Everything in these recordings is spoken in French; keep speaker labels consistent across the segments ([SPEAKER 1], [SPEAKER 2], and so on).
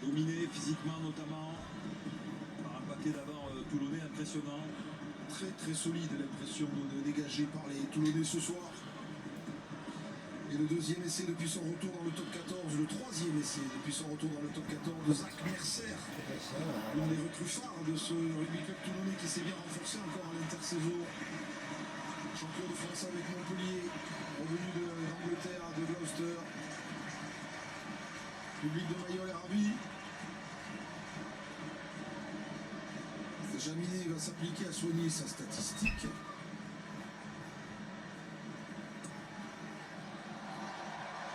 [SPEAKER 1] dominé physiquement notamment par un paquet d'avant toulonnais impressionnant.
[SPEAKER 2] Très très solide l'impression de dégager par les Toulonnais ce soir. Et le deuxième essai depuis son retour dans le top 14, le troisième essai depuis son retour dans le top 14 de Zach Mercer. L'un des recrues phares de ce rugby club toulonnais qui s'est bien renforcé encore à l'intersaison. Champion de France avec Montpellier, revenu d'Angleterre, de Gloucester. Public de Mayol et ravi. Jaminet va s'appliquer à soigner sa statistique.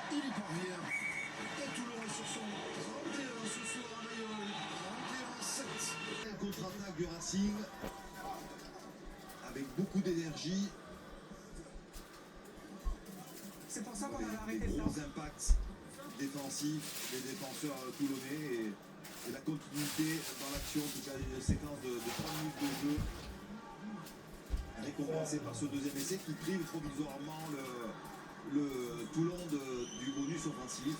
[SPEAKER 2] Il y parvient. Et Toulon sur son 31 ce soir à Mayol. 31-7.
[SPEAKER 1] Un contre-attaque du Racing avec beaucoup d'énergie.
[SPEAKER 3] C'est pour ça qu'on avait arrêté
[SPEAKER 1] des
[SPEAKER 3] le temps.
[SPEAKER 1] gros impacts défensifs des défenseurs toulonnais et la continuité dans l'action, en tout cas une séquence de 3 minutes de jeu récompensée par ce deuxième essai qui prive provisoirement le Toulon du bonus offensif.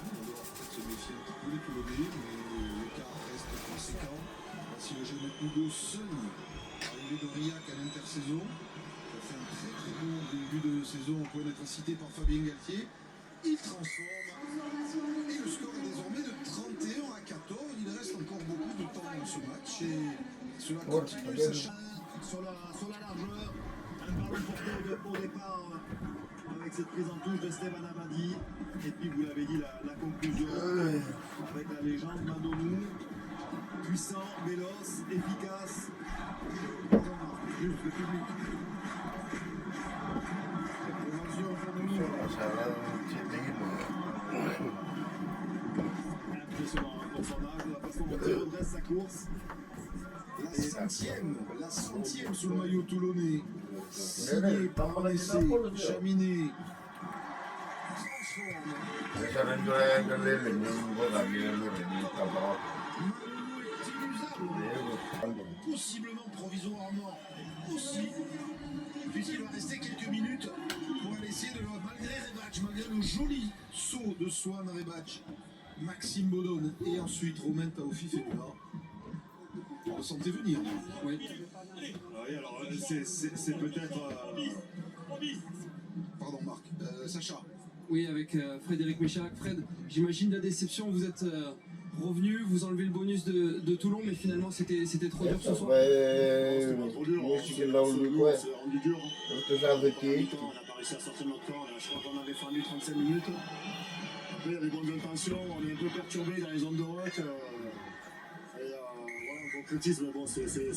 [SPEAKER 2] On doit peut-être se méfier un petit peu les Toulonnais, mais l'écart reste conséquent. Voici le jeune Hugo Sun, arrivé d'Aurillac à l'intersaison. Il a fait un très très bon début de saison au point d'être cité par Fabien Galtier. Il transforme et le score est désormais de 31-14. Il reste encore beaucoup de temps dans ce match et cela continue sa charge.
[SPEAKER 1] Sur la largeur, un ballon porté au départ avec cette prise en touche de Stéphane Abadi. Et puis vous l'avez dit, la conclusion avec la légende Madonou, puissant, véloce, efficace.
[SPEAKER 2] Juste le public.
[SPEAKER 1] Impressionnant pour son âge, parce qu'on redresse sa course.
[SPEAKER 2] La centième sous le maillot toulonnais, signé par un essai, Jaminet possiblement provisoirement aussi, puisqu'il va rester quelques minutes pour aller essayer de malgré Rebatch, malgré le joli saut de Swan Rebatch, Maxime Baudon et ensuite Romain Taofi Febula. On le sentait venir.
[SPEAKER 1] Oui. Oui, alors c'est peut-être.
[SPEAKER 2] Pardon Marc, Sacha.
[SPEAKER 4] Oui, avec Frédéric Méchac. Fred, j'imagine la déception, vous êtes revenu, vous enlevez le bonus de Toulon, mais finalement c'était trop dur ce soir.
[SPEAKER 1] C'est pas trop dur, c'est rendu dur. On a pas réussi à sortir notre corps, je crois qu'on avait fendu 35 minutes. Après, il y a des bonnes intentions, on est un peu perturbé dans les zones de rock. Voilà, un concrétisme, bon, c'est